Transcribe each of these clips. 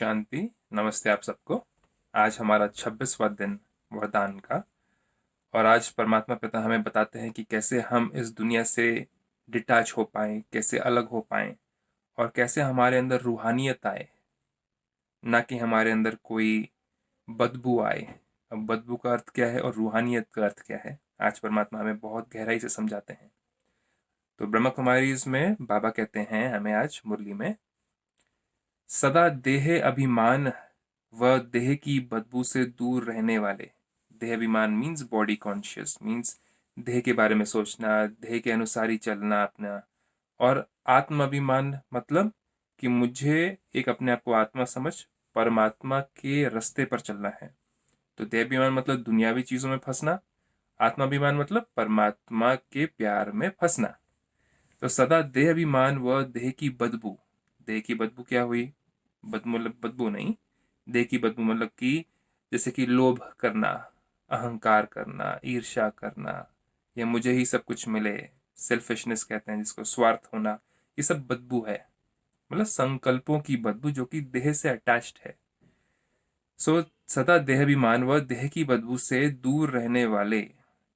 शांति। नमस्ते आप सबको। आज हमारा 26वां दिन वरदान का। और आज परमात्मा पिता हमें बताते हैं कि कैसे हम इस दुनिया से डिटैच हो पाएं, कैसे अलग हो पाएं और कैसे हमारे अंदर रूहानियत आए, ना कि हमारे अंदर कोई बदबू आए। अब बदबू का अर्थ क्या है और रूहानियत का अर्थ क्या है, आज परमात्मा हमें बहुत गहराई से समझाते हैं। तो ब्रह्म कुमारी में बाबा कहते हैं हमें आज मुरली में, सदा देह अभिमान व देह की बदबू से दूर रहने वाले। देह अभिमान मीन्स बॉडी कॉन्शियस, मीन्स देह के बारे में सोचना, देह के अनुसार ही चलना अपना। और आत्म अभिमान मतलब कि मुझे एक अपने आप को आत्मा समझ परमात्मा के रास्ते पर चलना है। तो देह अभिमान मतलब दुनियावी चीजों में फंसना, आत्माभिमान मतलब परमात्मा के प्यार में फंसना। तो सदा देह अभिमान व देह की बदबू। देह की बदबू क्या हुई? बदबू मतलब बदबू नहीं, देह की बदबू मतलब कि जैसे कि लोभ करना, अहंकार करना, ईर्ष्या करना, या मुझे ही सब कुछ मिले, सेल्फिशनेस कहते हैं जिसको, स्वार्थ होना, ये सब बदबू है। मतलब संकल्पों की बदबू जो कि देह से अटैच्ड है। सो सदा देहाभिमान व देह की बदबू से दूर रहने वाले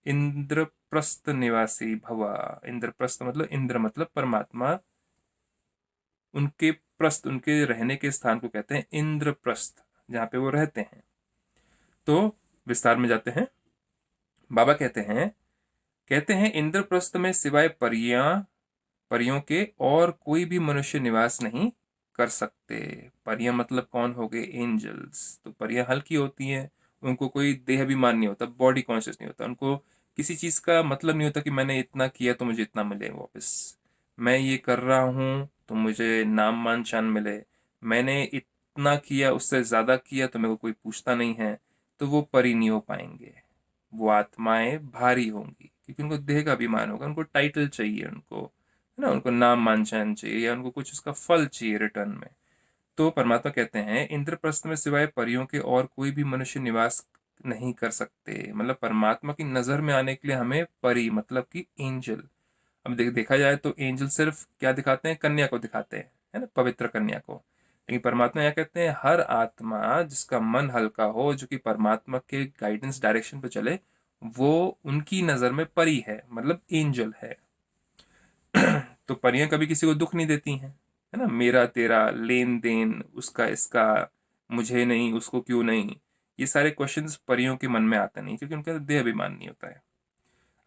इंद्रप्रस्थ निवासी भवा। इंद्रप्रस्थ मतलब, इंद्र मतलब परमात्मा, उनके प्रस्थ, उनके रहने के स्थान को कहते हैं इंद्रप्रस्थ, जहाँ पे वो रहते हैं। तो विस्तार में जाते हैं। बाबा कहते हैं इंद्रप्रस्थ में सिवाय परियों के और कोई भी मनुष्य निवास नहीं कर सकते। परियां मतलब कौन हो गए? एंजल्स। तो परियां हल्की होती हैं, उनको कोई देह अभिमान नहीं होता, बॉडी कॉन्शियस नहीं होता, उनको किसी चीज का मतलब नहीं होता कि मैंने इतना किया तो मुझे इतना मिले वापस, मैं ये कर रहा हूँ तो मुझे नाम मान शान मिले, मैंने इतना किया उससे ज्यादा किया तो मेरे को कोई पूछता नहीं है। तो वो परी नहीं हो पाएंगे, वो आत्माएं भारी होंगी, क्योंकि उनको देह का अभिमान होगा, उनको टाइटल चाहिए, उनको है ना, उनको नाम मानचान चाहिए, या उनको कुछ उसका फल चाहिए रिटर्न में। तो परमात्मा कहते हैं इंद्रप्रस्थ में सिवाय परियों के और कोई भी मनुष्य निवास नहीं कर सकते। मतलब परमात्मा की नजर में आने के लिए हमें परी मतलब कि एंजल। अब देखा जाए तो एंजल सिर्फ क्या दिखाते हैं? कन्या को दिखाते हैं, है ना, पवित्र कन्या को। लेकिन परमात्मा यह कहते हैं हर आत्मा जिसका मन हल्का हो, जो कि परमात्मा के गाइडेंस डायरेक्शन पे चले, वो उनकी नजर में परी है, मतलब एंजल है। तो परियां कभी किसी को दुख नहीं देती हैं, है ना, मेरा तेरा लेन देन, उसका इसका, मुझे नहीं उसको क्यों नहीं, ये सारे क्वेश्चंस परियों के मन में आते नहीं, क्योंकि उनका देह अभिमान नहीं होता है।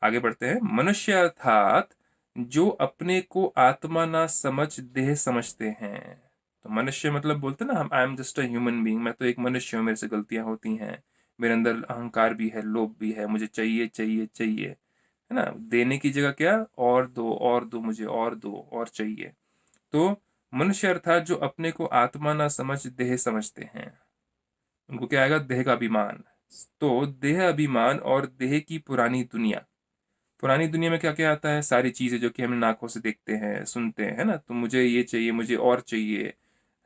आगे बढ़ते हैं। मनुष्य अर्थात जो अपने को आत्मा ना समझ देह समझते हैं। तो मनुष्य मतलब बोलते हैं ना हम, I am just a human being, मैं तो एक मनुष्य हूँ, मेरे से गलतियां होती हैं, मेरे अंदर अहंकार भी है, लोभ भी है, मुझे चाहिए चाहिए चाहिए, है ना, देने की जगह क्या, और दो और दो, मुझे और दो और चाहिए। तो मनुष्य अर्थात जो अपने को आत्मा ना समझ देह समझते हैं, उनको क्या आएगा? देह का अभिमान। तो देह अभिमान और देह की पुरानी दुनिया। पुरानी दुनिया में क्या क्या आता है? सारी चीजें जो कि हम आंखों से देखते हैं, सुनते हैं, है ना। तो मुझे ये चाहिए, मुझे और चाहिए,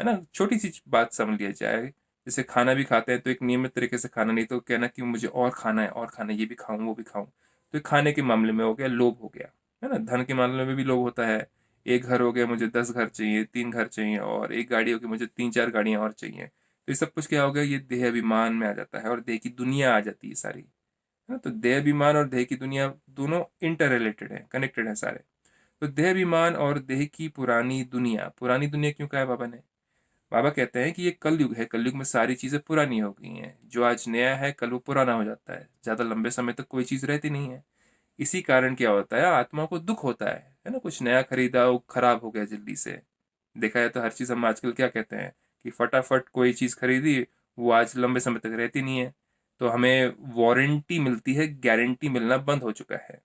है ना। छोटी सी बात समझ लिया जाए, जैसे खाना भी खाते हैं तो एक नियमित तरीके से खाना, नहीं तो कहना कि मुझे और खाना है और खाना है, ये भी खाऊं वो भी खाऊं। तो खाने के मामले में हो गया लोभ, हो गया, है ना। धन के मामले में भी लोभ होता है। एक घर हो गया, मुझे 10 घर चाहिए, 3 घर चाहिए, और एक गाड़ी हो गई, मुझे 3 4 गाड़ियां और चाहिए। तो ये सब कुछ क्या हो गया? ये देह अभिमान में आ जाता है, और देह की दुनिया आ जाती है सारी, है ना। तो देह अभिमान और देह की दुनिया दोनों इंटर रिलेटेड है, कनेक्टेड है सारे। तो देह अभिमान और देह की पुरानी दुनिया। पुरानी दुनिया क्यों कहा है बाबा ने? बाबा कहते हैं कि ये कलयुग है, कलयुग में सारी चीजें पुरानी हो गई हैं, जो आज नया है कल वो पुराना हो जाता है, ज्यादा लंबे समय तक कोई चीज रहती नहीं है। इसी कारण क्या होता है? आत्मा को दुख होता है ना। कुछ नया खरीदा वो खराब हो गया जल्दी से। देखा जाए तो हर चीज हम आजकल क्या कहते हैं कि फटाफट कोई चीज खरीदी, वो आज लंबे समय तक रहती नहीं है। तो हमें वारंटी मिलती है, गारंटी मिलना बंद हो चुका है।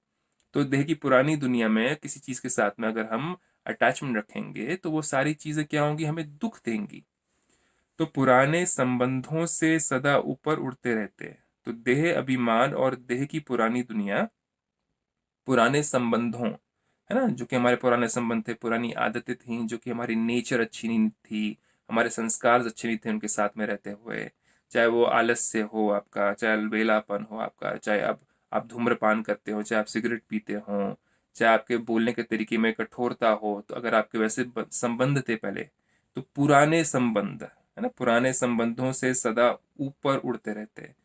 तो देह की पुरानी दुनिया में किसी चीज के साथ में अगर हम अटैचमेंट रखेंगे तो वो सारी चीजें क्या होंगी? हमें दुख देंगी। तो पुराने संबंधों से सदा ऊपर उड़ते रहते हैं। तो देह अभिमान और देह की पुरानी दुनिया, पुराने संबंधों, है ना, जो कि हमारे पुराने संबंध थे, पुरानी आदतें थी, जो कि हमारी नेचर अच्छी नहीं थी, हमारे संस्कार अच्छे नहीं थे उनके साथ में रहते हुए। चाहे वो आलस्य हो आपका, चाहे अलबेलापन हो आपका, चाहे आप धूम्रपान करते हो, चाहे आप सिगरेट पीते हो, चाहे आपके बोलने के तरीके में कठोरता हो, तो अगर आपके वैसे संबंध थे पहले, तो पुराने संबंध, है ना, पुराने संबंधों से सदा ऊपर उड़ते रहते हैं।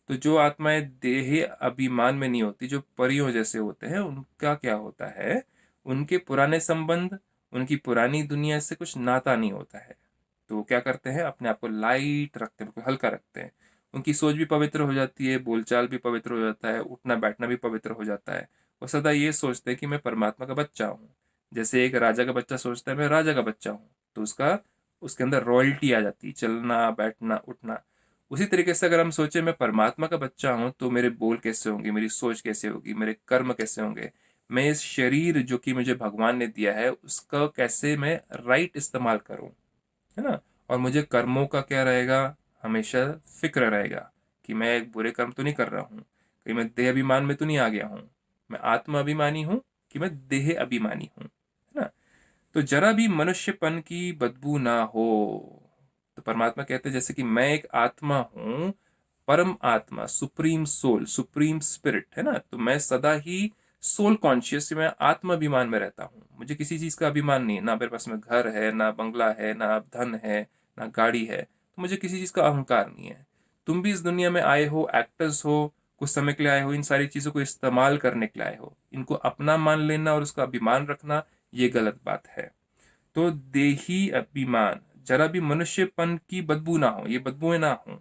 तो जो आत्माएं देह अभिमान में नहीं होती, जो परियों जैसे होते हैं, उनका क्या होता है, उनके पुराने संबंध, उनकी पुरानी दुनिया से कुछ नाता नहीं होता है। तो वो क्या करते हैं, अपने आप को लाइट रखते हैं, बिल्कुल हल्का रखते हैं। उनकी सोच भी पवित्र हो जाती है, बोलचाल भी पवित्र हो जाता है, उठना बैठना भी पवित्र हो जाता है। वो सदा ये सोचते हैं कि मैं परमात्मा का बच्चा हूँ। जैसे एक राजा का बच्चा सोचता है मैं राजा का बच्चा हूँ, तो उसके अंदर रॉयल्टी आ जाती है, चलना बैठना उठना। उसी तरीके से अगर हम सोचे मैं परमात्मा का बच्चा हूँ, तो मेरे बोल कैसे होंगे, मेरी सोच कैसे होगी, मेरे कर्म कैसे होंगे, मैं इस शरीर जो कि मुझे भगवान ने दिया है उसका कैसे मैं राइट इस्तेमाल करूँ, है ना। और मुझे कर्मों का क्या रहेगा, हमेशा फिक्र रहेगा कि मैं एक बुरे कर्म तो नहीं कर रहा हूँ, कहीं मैं देह अभिमान में तो नहीं आ गया हूँ, मैं आत्मा अभिमानी हूँ कि मैं देह अभिमानी हूँ, है ना। तो जरा भी मनुष्यपन की बदबू ना हो। तो परमात्मा कहते हैं जैसे कि मैं एक आत्मा हूँ, परम आत्मा, सुप्रीम सोल, सुप्रीम स्पिरिट, है ना। तो मैं सदा ही सोल कॉन्शियस, मैं आत्माभिमान में रहता हूँ, मुझे किसी चीज का अभिमान नहीं है, ना मेरे पास में घर है, ना बंगला है, ना धन है, ना गाड़ी है, तो मुझे किसी चीज का अहंकार नहीं है। तुम भी इस दुनिया में आए हो, एक्टर्स हो, कुछ समय के लिए आए हो, इन सारी चीजों को इस्तेमाल करने के लिए आए हो, इनको अपना मान लेना और उसका अभिमान रखना, ये गलत बात है। तो देही अभिमान, जरा भी मनुष्यपन की बदबू ना हो, ये बदबुएं ना हो,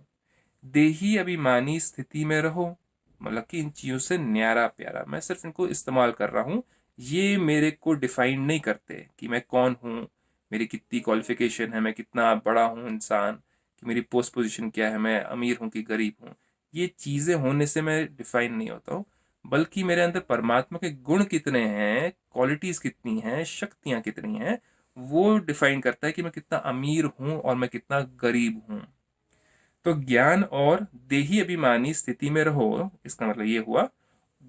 देही अभिमानी स्थिति में रहो। मतलब कि इन चीजों से न्यारा प्यारा, मैं सिर्फ इनको इस्तेमाल कर रहा हूँ, ये मेरे को डिफाइन नहीं करते कि मैं कौन हूँ, मेरी कितनी क्वालिफिकेशन है, मैं कितना बड़ा हूँ इंसान, कि मेरी पोस्ट पोजीशन क्या है, मैं अमीर हूँ कि गरीब हूँ। ये चीजें होने से मैं डिफाइन नहीं होता हूँ, बल्कि मेरे अंदर परमात्मा के गुण कितने हैं, क्वालिटीज कितनी हैं, शक्तियां कितनी हैं, वो डिफाइन करता है कि मैं कितना अमीर हूँ और मैं कितना गरीब हूँ। तो ज्ञान और देही अभिमानी स्थिति में रहो, इसका मतलब ये हुआ,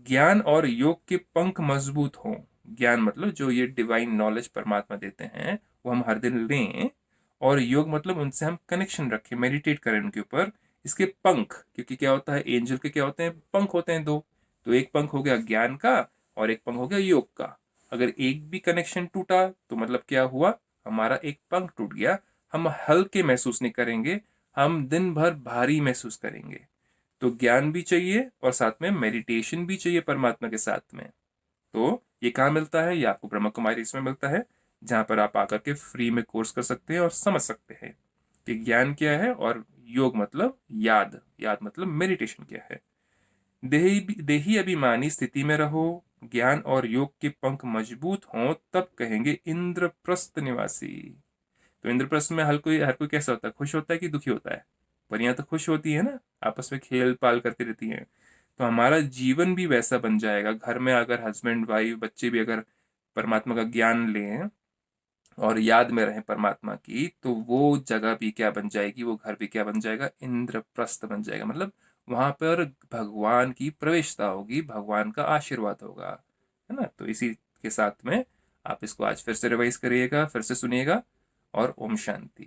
ज्ञान और योग के पंख मजबूत हों। ज्ञान मतलब जो ये डिवाइन नॉलेज परमात्मा देते हैं, वो हम हर दिन लें। और योग मतलब उनसे हम कनेक्शन रखें, मेडिटेट करें उनके ऊपर। इसके पंख, क्योंकि क्या होता है, एंजल के क्या होते हैं, पंख होते हैं दो। तो एक पंख हो गया ज्ञान का और एक पंख हो गया योग का। अगर एक भी कनेक्शन टूटा तो मतलब क्या हुआ, हमारा एक पंख टूट गया, हम हल्के महसूस नहीं करेंगे, हम दिन भर भारी महसूस करेंगे। तो ज्ञान भी चाहिए और साथ में मेडिटेशन भी चाहिए परमात्मा के साथ में। तो ये कहाँ मिलता है, ये आपको ब्रह्म कुमारी इसमें मिलता है, जहाँ पर आप आकर के फ्री में कोर्स कर सकते हैं और समझ सकते हैं कि ज्ञान क्या है और योग मतलब याद, याद मतलब मेडिटेशन क्या है। देही अभिमानी स्थिति में रहो, ज्ञान और योग के पंख मजबूत हों, तब कहेंगे इंद्रप्रस्थ निवासी। तो इंद्रप्रस्थ में हर कोई कैसा होता है, खुश होता है कि दुखी होता है। परियां तो खुश होती है ना, आपस में खेल पाल करती रहती हैं। तो हमारा जीवन भी वैसा बन जाएगा, घर में अगर हस्बैंड वाइफ बच्चे भी अगर परमात्मा का ज्ञान लें और याद में रहें परमात्मा की, तो वो जगह भी क्या बन जाएगी, वो घर भी क्या बन जाएगा, इंद्रप्रस्थ बन जाएगा। मतलब वहां पर भगवान की प्रवेशता होगी, भगवान का आशीर्वाद होगा, है ना। तो इसी के साथ में आप इसको आज फिर से रिवाइज करिएगा, फिर से सुनिएगा। और ओम शांति।